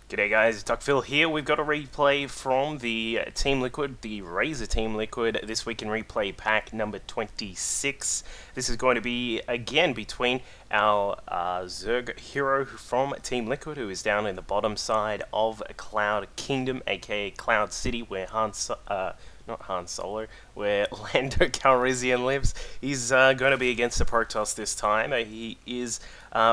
G'day guys, Phil here. We've got a replay from the Team Liquid, the Razor Team Liquid, this week in replay pack number 26. This is going to be, again, between our Zerg hero from Team Liquid, who is down in the bottom side of Cloud Kingdom, aka Cloud City, where not Han Solo, where Lando Calrissian lives. He's going to be against the Protoss this time. He is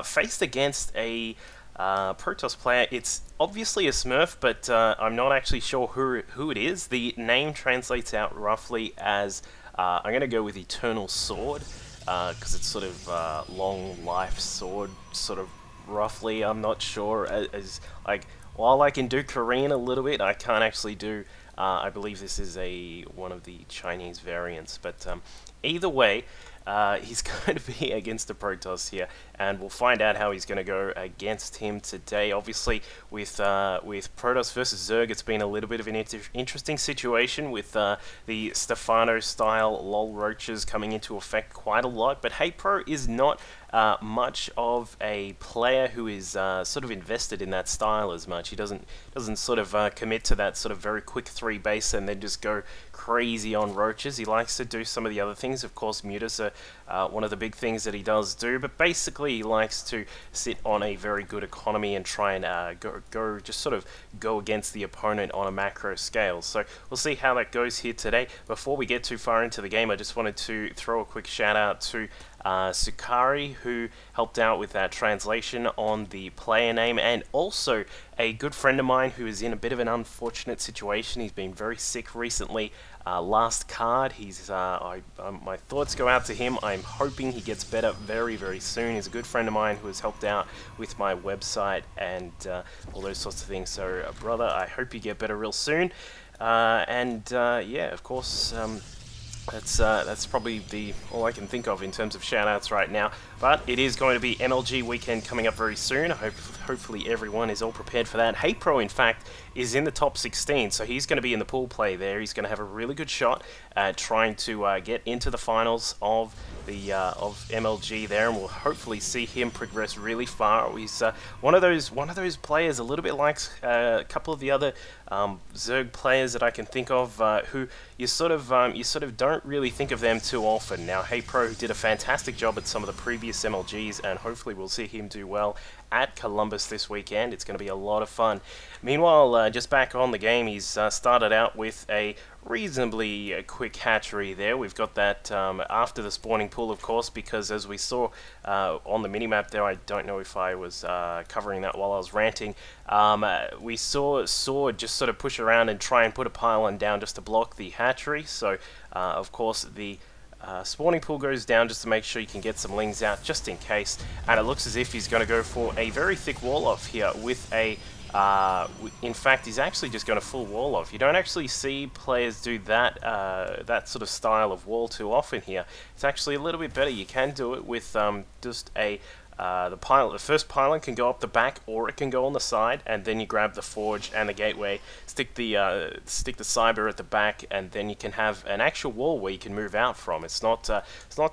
faced against a Protoss player. It's obviously a Smurf, but I'm not actually sure who it is. The name translates out roughly as, I'm going to go with EternalSword, because it's sort of long life sword, sort of roughly. I'm not sure, as like, while I can do Korean a little bit, I can't actually do, I believe this is one of the Chinese variants, but either way, he's going to be against the Protoss here, and we'll find out how he's going to go against him today. Obviously, with Protoss versus Zerg, it's been a little bit of an interesting situation with the Stefano-style LOL roaches coming into effect quite a lot, but HayPro is not much of a player who is sort of invested in that style as much. He doesn't sort of commit to that sort of very quick 3 base and then just go crazy on roaches. He likes to do some of the other things. Of course, Nidus are one of the big things that he does do, but basically he likes to sit on a very good economy and try and just sort of go against the opponent on a macro scale. So we'll see how that goes here today. Before we get too far into the game, I just wanted to throw a quick shout out to Sukari, who helped out with that translation on the player name, and also a good friend of mine who is in a bit of an unfortunate situation. He's been very sick recently. Last card, my thoughts go out to him. I'm hoping he gets better very, very soon. He's a good friend of mine who has helped out with my website and all those sorts of things. So, brother, I hope you get better real soon. Yeah, of course, that's probably all I can think of in terms of shoutouts right now. But it is going to be MLG weekend coming up very soon. Hopefully everyone is all prepared for that. HayPro, in fact, is in the top 16, so he's going to be in the pool play there. He's going to have a really good shot at trying to get into the finals of MLG there, and we'll hopefully see him progress really far. He's one of those players, a little bit like a couple of the other Zerg players that I can think of, who you sort of don't really think of them too often. Now, HayPro did a fantastic job at some of the previous MLGs, and hopefully we'll see him do well at Columbus this weekend. It's going to be a lot of fun. Meanwhile, just back on the game, he's started out with a reasonably quick hatchery there. We've got that after the spawning pool, of course, because as we saw on the minimap there, I don't know if I was covering that while I was ranting, we saw Sword just sort of push around and try and put a pylon down just to block the hatchery. So, of course, the spawning pool goes down just to make sure you can get some lings out just in case, and it looks as if he's going to go for a very thick wall off here with a in fact, he's actually just going to full wall off. You don't actually see players do that that sort of style of wall too often here. It's actually a little bit better. You can do it with just a the first pylon can go up the back, or it can go on the side, and then you grab the forge and the gateway, stick the cyber at the back, and then you can have an actual wall where you can move out from. It's not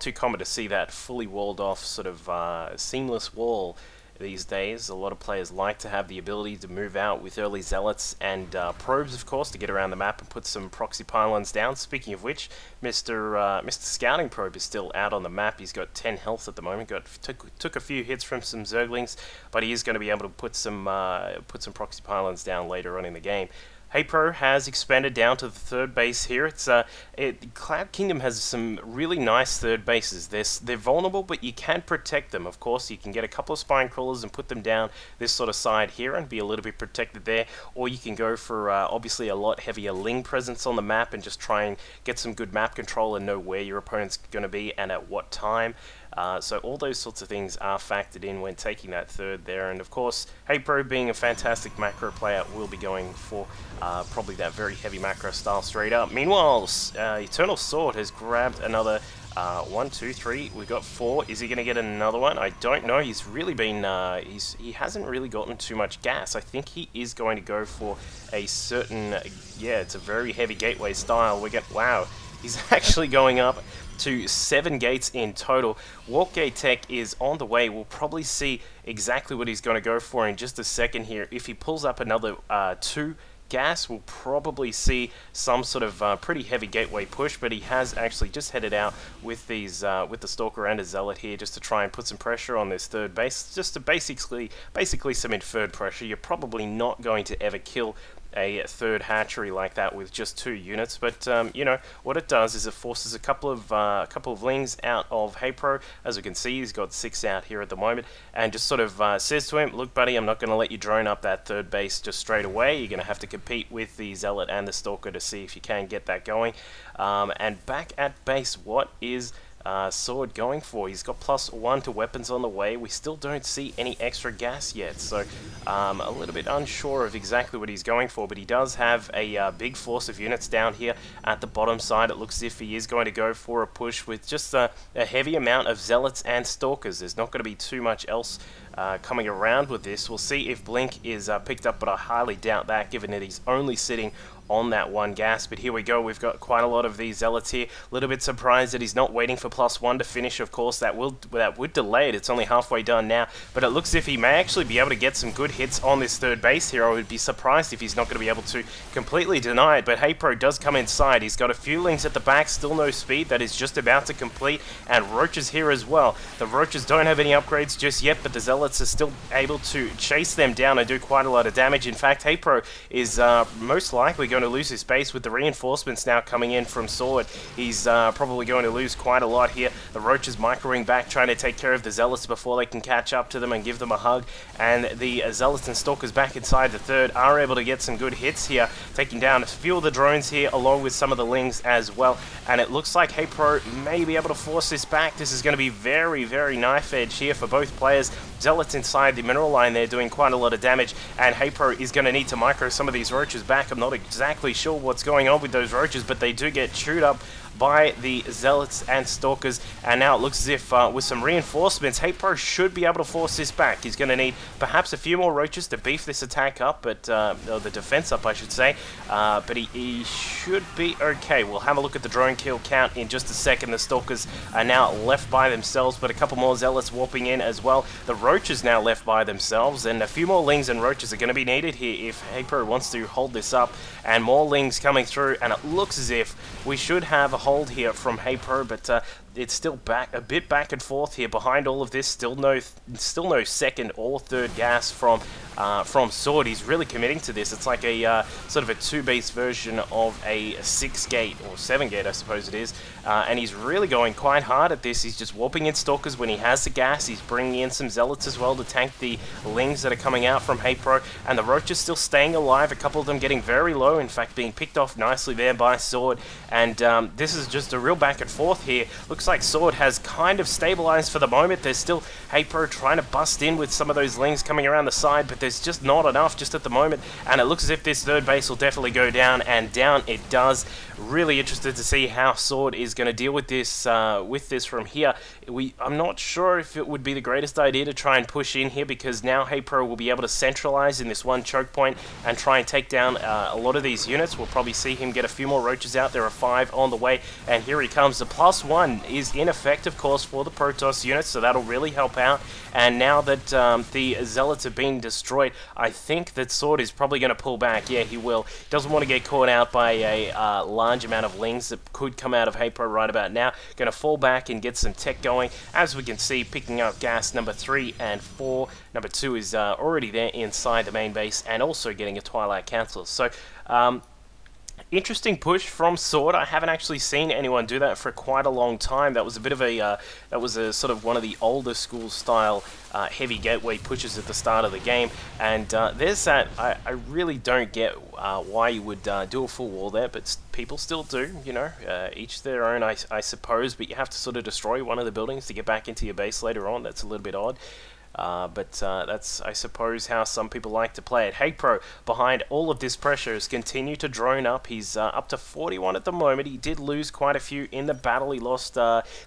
too common to see that fully walled off sort of seamless wall these days. A lot of players like to have the ability to move out with early zealots and probes, of course, to get around the map and put some proxy pylons down. Speaking of which, Mr. Scouting Probe is still out on the map. He's got 10 health at the moment. Took a few hits from some Zerglings, but he is going to be able to put some proxy pylons down later on in the game. HayPro has expanded down to the 3rd base here. Cloud Kingdom has some really nice 3rd bases. They're vulnerable, but you can protect them. Of course, you can get a couple of spine crawlers and put them down this sort of side here and be a little bit protected there, or you can go for obviously a lot heavier Ling presence on the map and just try and get some good map control and know where your opponent's going to be and at what time. So all those sorts of things are factored in when taking that 3rd there, and of course, HayPro, being a fantastic macro player, will be going for probably that very heavy macro style straight up. Meanwhile, EternalSword has grabbed another 1, 2, 3. We got 4. Is he going to get another one? I don't know. He's really been he hasn't really gotten too much gas. I think he is going to go for a certain it's a very heavy gateway style. Wow, he's actually going up to 7 gates in total. Warp Gate Tech is on the way. We'll probably see exactly what he's going to go for in just a second here. If he pulls up another 2 gas, we'll probably see some sort of pretty heavy gateway push, but he has actually just headed out with these with the Stalker and a Zealot here just to try and put some pressure on this third base, just to basically some inferred pressure. You're probably not going to ever kill a third hatchery like that with just 2 units, but you know what it does is it forces a couple of lings out of HayPro. As you can see, he's got 6 out here at the moment, and just sort of says to him, look buddy, I'm not going to let you drone up that third base just straight away. You're going to have to compete with the Zealot and the Stalker to see if you can get that going. And back at base, what is Sword going for? He's got +1 to weapons on the way. We still don't see any extra gas yet, so a little bit unsure of exactly what he's going for, but he does have a big force of units down here at the bottom side. It looks as if he is going to go for a push with just a heavy amount of Zealots and Stalkers. There's not going to be too much else coming around with this. We'll see if Blink is picked up, but I highly doubt that, given that he's only sitting on that 1 gas. But here we go, we've got quite a lot of these Zealots here. A little bit surprised that he's not waiting for +1 to finish. Of course, that would delay it. It's only halfway done now, but it looks as if he may actually be able to get some good hits on this third base here. I would be surprised if he's not going to be able to completely deny it, but HayPro does come inside. He's got a few lings at the back, still no speed. That is just about to complete, and Roaches here as well. The Roaches don't have any upgrades just yet, but the Zealots are still able to chase them down and do quite a lot of damage. In fact, HayPro is most likely going to lose his base with the reinforcements now coming in from Sword. He's probably going to lose quite a lot here. The Roaches microing back, trying to take care of the Zealots before they can catch up to them and give them a hug, and the Zealots and Stalkers back inside the third are able to get some good hits here, taking down a few of the drones here along with some of the lings as well, and it looks like HayPro may be able to force this back. This is going to be very, very knife edge here for both players. Zealots inside the mineral line there doing quite a lot of damage, and HayPro is going to need to micro some of these Roaches back. I'm not exactly sure what's going on with those Roaches, but they do get chewed up by the Zealots and Stalkers, and now it looks as if with some reinforcements, HayPro should be able to force this back. He's going to need perhaps a few more Roaches to beef this attack up, but or the defense up I should say, but he should be okay. We'll have a look at the drone kill count in just a second. The Stalkers are now left by themselves, but a couple more Zealots warping in as well. The Roaches now left by themselves, and a few more lings and Roaches are going to be needed here if HayPro wants to hold this up, and more lings coming through, and it looks as if we should have a hold here from HayPro, but it's still a bit back and forth here behind all of this. Still no second or third gas from Sword. He's really committing to this. It's like a sort of a 2-base version of a 6-gate or 7-gate, I suppose it is, and he's really going quite hard at this. He's just warping in Stalkers when he has the gas. He's bringing in some Zealots as well to tank the lings that are coming out from HayPro, and the Roaches still staying alive. A couple of them getting very low, in fact being picked off nicely there by Sword, and this is just a real back and forth here. Looks like Sword has kind of stabilized for the moment. There's still HayPro trying to bust in with some of those lings coming around the side, but there's just not enough just at the moment, and it looks as if this third base will definitely go down, and down it does. Really interested to see how Sword is going to deal with this from here. I'm not sure if it would be the greatest idea to try and push in here, because now HayPro will be able to centralize in this one choke point and try and take down a lot of these units. We'll probably see him get a few more Roaches out. There are 5 on the way, and here he comes. The +1 is in effect, of course, for the Protoss units, so that'll really help out. And now that the Zealots have been destroyed, I think that Sword is probably going to pull back. Yeah, he will. He doesn't want to get caught out by a large amount of lings that could come out of HayPro right about now. Going to fall back and get some tech going. As we can see, picking up gas number 3 and 4. Number 2 is already there inside the main base, and also getting a Twilight Council. So, interesting push from Sword. I haven't actually seen anyone do that for quite a long time. That was a bit of a sort of one of the older school style heavy gateway pushes at the start of the game, and there's that. I really don't get why you would do a full wall there, but people still do, you know, each their own, I suppose, but you have to sort of destroy one of the buildings to get back into your base later on. That's a little bit odd. But that's, I suppose, how some people like to play it. HayPro, behind all of this pressure, has continued to drone up. He's up to 41 at the moment. He did lose quite a few in the battle. He lost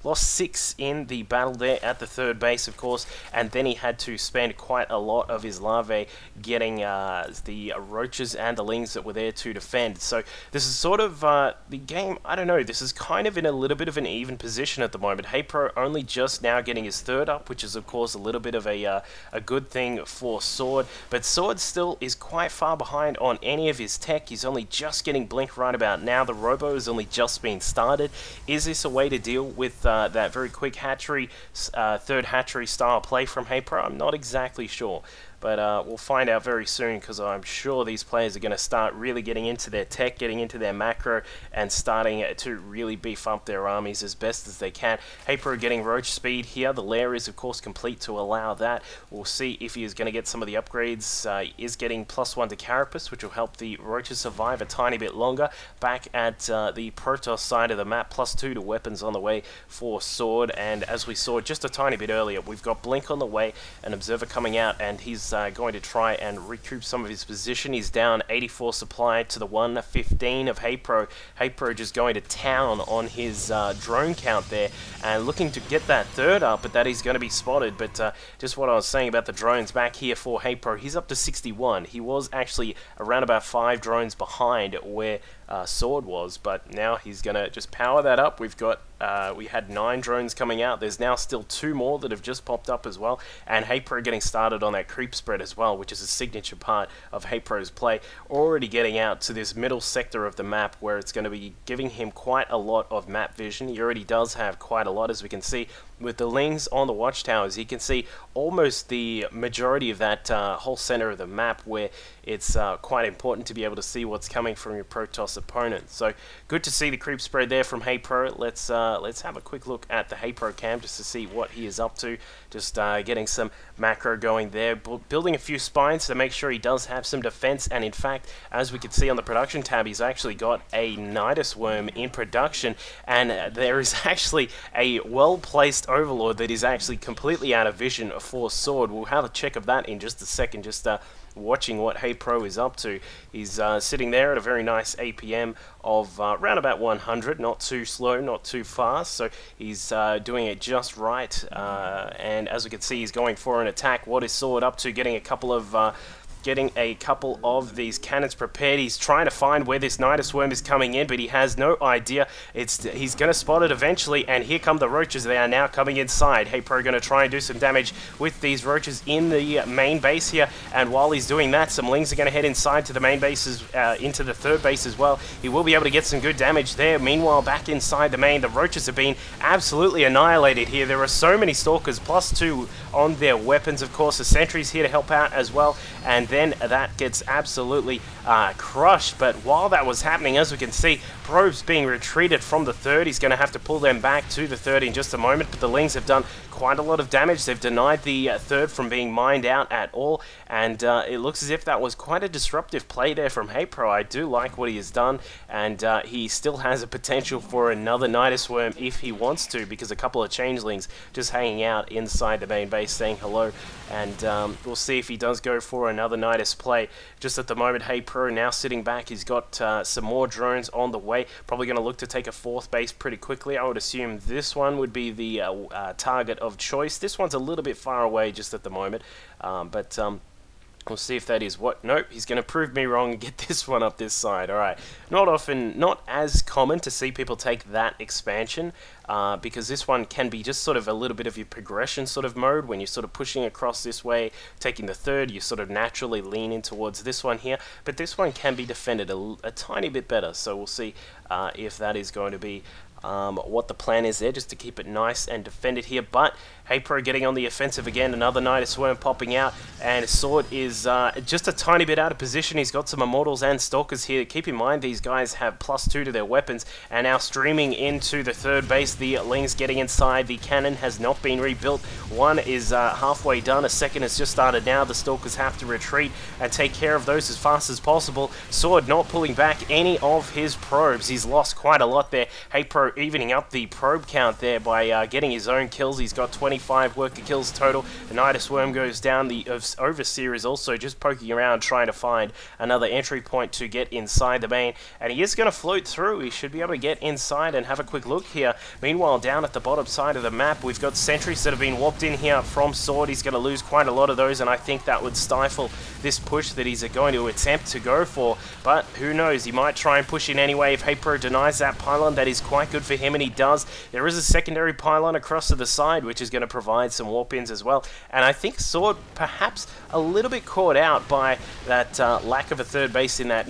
6 in the battle there at the third base, of course, and then he had to spend quite a lot of his larvae getting the roaches and the lings that were there to defend. So this is sort of the game, I don't know, this is kind of in a little bit of an even position at the moment. HayPro only just now getting his third up, which is of course a little bit of a good thing for Sword, but Sword still is quite far behind on any of his tech. He's only just getting Blink right about now. The Robo has only just been started. Is this a way to deal with that very quick hatchery, third hatchery style play from HayPro? I'm not exactly sure. But we'll find out very soon, because I'm sure these players are going to start really getting into their tech, getting into their macro, and starting to really beef up their armies as best as they can. HayPro getting roach speed here. The lair is, of course, complete to allow that. We'll see if he is going to get some of the upgrades. He is getting +1 to Carapace, which will help the roaches survive a tiny bit longer. Back at the Protoss side of the map, +2 to weapons on the way for Sword. And as we saw just a tiny bit earlier, we've got Blink on the way, an Observer coming out, and he's going to try and recoup some of his position. He's down 84 supply to the 115 of HayPro. HayPro just going to town on his drone count there and looking to get that third up, but that is going to be spotted. But just what I was saying about the drones back here for HayPro, he's up to 61. He was actually around about 5 drones behind where Sword was, but now he's gonna just power that up. We've got we had 9 drones coming out. There's now still 2 more that have just popped up as well, and HayPro getting started on that creep spread as well, which is a signature part of HayPro's play. Already getting out to this middle sector of the map where it's going to be giving him quite a lot of map vision. He already does have quite a lot, as we can see with the lings on the watchtowers. You can see almost the majority of that whole center of the map, where it's quite important to be able to see what's coming from your Protoss opponent. So good to see the creep spread there from HayPro. Let's have a quick look at the HayPro cam just to see what he is up to. Just getting some macro going there, building a few spines to make sure he does have some defense. And in fact, as we can see on the production tab, he's actually got a Nidus worm in production, and there is actually a well-placed Overlord that is actually completely out of vision for Sword. We'll have a check of that in just a second, just watching what HayPro is up to. He's sitting there at a very nice APM of around about 100, not too slow, not too fast, so he's doing it just right. And as we can see, he's going for an attack. What is Sword up to? Getting a couple of these cannons prepared. He's trying to find where this Nidus worm is coming in, but he has no idea. He's going to spot it eventually, and here come the roaches. They are now coming inside. HayPro going to try and do some damage with these roaches in the main base here, and while he's doing that, some lings are going to head inside to the main bases, into the third base as well. He will be able to get some good damage there. Meanwhile, back inside the main, the roaches have been absolutely annihilated here. There are so many stalkers, +2 on their weapons, of course. The sentry's here to help out as well, and then that gets absolutely crushed. But while that was happening, as we can see, probes being retreated from the third. He's going to have to pull them back to the third in just a moment, but the lings have done quite a lot of damage. They've denied the third from being mined out at all, and it looks as if that was quite a disruptive play there from HayPro. I do like what he has done, and he still has a potential for another Nidus worm if he wants to, because a couple of changelings just hanging out inside the main base saying hello, and we'll see if he does go for another Nidus play. Just at the moment, HayPro now sitting back. He's got some more drones on the way, probably going to look to take a 4th base pretty quickly. I would assume this one would be the target of choice. This one's a little bit far away just at the moment, but we'll see if that is what. Nope, he's going to prove me wrong and get this one up this side. Alright, not as common to see people take that expansion, because this one can be just sort of a little bit of your progression sort of mode. When you're sort of pushing across this way, taking the third, you sort of naturally lean in towards this one here, but this one can be defended a tiny bit better, so we'll see if that is going to be what the plan is there, just to keep it nice and defend it here. But HayPro getting on the offensive again, another Nidus worm popping out, and Sword is just a tiny bit out of position. He's got some Immortals and Stalkers here. Keep in mind, these guys have +2 to their weapons, and now streaming into the third base. The lings getting inside. The cannon has not been rebuilt. One is halfway done. A second has just started now. The Stalkers have to retreat and take care of those as fast as possible. Sword not pulling back any of his probes. He's lost quite a lot there. HayPro HayPro evening up the probe count there by getting his own kills. He's got 25 worker kills total. The Nidus Worm goes down. The Overseer is also just poking around trying to find another entry point to get inside the main, and he is going to float through. He should be able to get inside and have a quick look here. Meanwhile, down at the bottom side of the map, we've got sentries that have been warped in here from Sword. He's going to lose quite a lot of those, and I think that would stifle this push that he's going to attempt to go for, but who knows, he might try and push in anyway. If HayPro denies that pylon, that is quite good for him, and he does. There is a secondary pylon across to the side, which is going to provide some warp-ins as well, and I think Sword perhaps a little bit caught out by that lack of a third base in that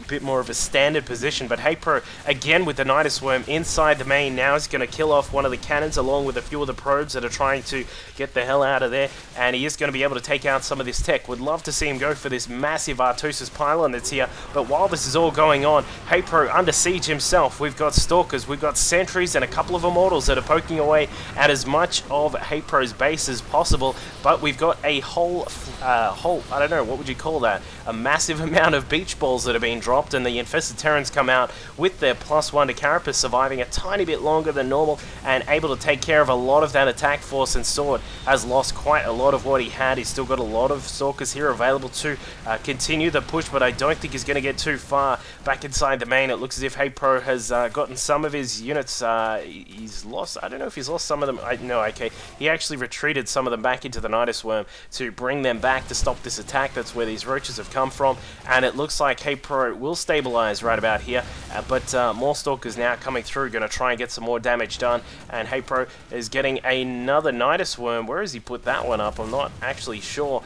bit more of a standard position, but HayPro again with the Nidus Worm inside the main. Now he's going to kill off one of the cannons along with a few of the probes that are trying to get the hell out of there, and he is going to be able to take out some of this tech. Would love to see him go for this massive Artosis pylon that's here, but while this is all going on, HayPro under siege himself. We've got Stalkers, we've got sentries, and a couple of Immortals that are poking away at as much of HayPro's base as possible, but we've got a whole, I don't know, what would you call that? A massive amount of beach balls that are being dropped, and the infested Terrans come out with their +1 to Carapace, surviving a tiny bit longer than normal and able to take care of a lot of that attack force, and Sword has lost quite a lot of what he had. He's still got a lot of Stalkers here available to continue the push, but I don't think he's going to get too far back inside the main. It looks as if HayPro has gotten some of his units. He's lost, I don't know if he's lost some of them. No, okay, he actually retreated some of them back into the Nidus Worm to bring them back to stop this attack. That's where these roaches have come from, and it looks like HayPro will stabilize right about here, but more Stalkers now coming through, going to try and get some more damage done, and HayPro is getting another Nidus Worm. Where has he put that one up? I'm not actually sure.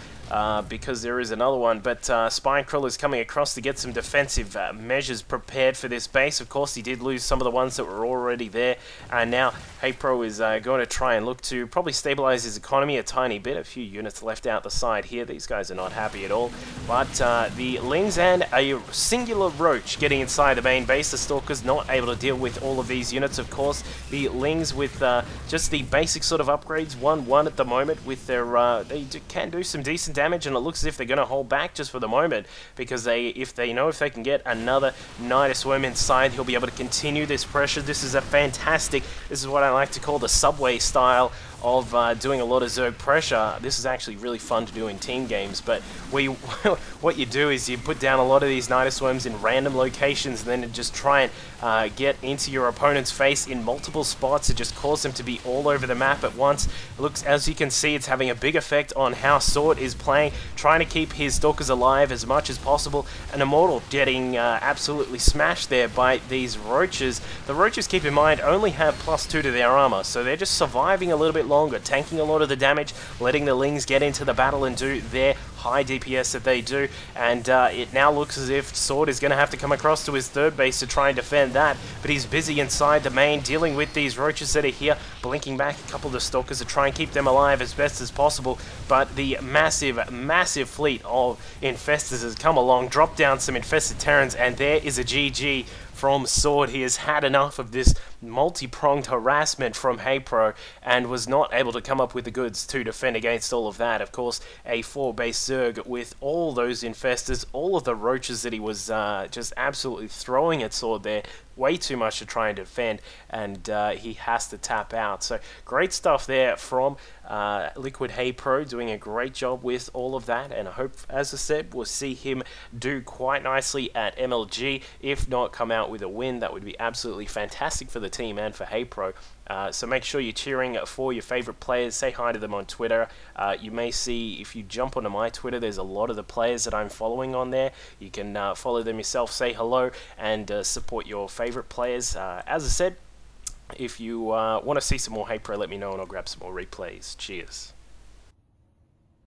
Because there is another one, but Spinecrawler is coming across to get some defensive measures prepared for this base. Of course, he did lose some of the ones that were already there, and now HayPro is going to try and look to probably stabilize his economy a tiny bit. A few units left out the side here. These guys are not happy at all, but the Lings and a singular Roach getting inside the main base. The Stalkers not able to deal with all of these units, of course. The Lings with just the basic sort of upgrades, 1-1 at the moment with their, they can do some decent damage, and it looks as if they're going to hold back just for the moment, because if they can get another Nidus Worm inside, he'll be able to continue this pressure. This is this is what I like to call the subway style of doing a lot of Zerg pressure. This is actually really fun to do in team games, but what you do is you put down a lot of these Nidus Worms in random locations, and then just try and get into your opponent's face in multiple spots and just cause them to be all over the map at once. It looks, as you can see, it's having a big effect on how Sword is playing, trying to keep his Stalkers alive as much as possible. An Immortal getting absolutely smashed there by these Roaches. The Roaches, keep in mind, only have +2 to their armor, so they're just surviving a little bit longer, tanking a lot of the damage, letting the Lings get into the battle and do their high DPS that they do, and it now looks as if Sword is going to have to come across to his third base to try and defend that, but he's busy inside the main dealing with these Roaches that are here, blinking back a couple of the Stalkers to try and keep them alive as best as possible, but the massive fleet of Infestors has come along, dropped down some Infested Terrans, and there is a GG from Sword. He has had enough of this multi-pronged harassment from HayPro and was not able to come up with the goods to defend against all of that. Of course, a 4-base Zerg with all those Infestors, all of the Roaches that he was just absolutely throwing at Sword there. Way too much to try and defend, and he has to tap out. So great stuff there from LiquidHaypro, doing a great job with all of that, and I hope, as I said, we'll see him do quite nicely at MLG. If not, come out with a win. That would be absolutely fantastic for the team and for HayPro. So make sure you're cheering for your favorite players. Say hi to them on Twitter. You may see, if you jump onto my Twitter, there's a lot of the players that I'm following on there. You can follow them yourself, say hello, and support your favorite players. As I said, if you want to see some more HayPro, let me know and I'll grab some more replays. Cheers.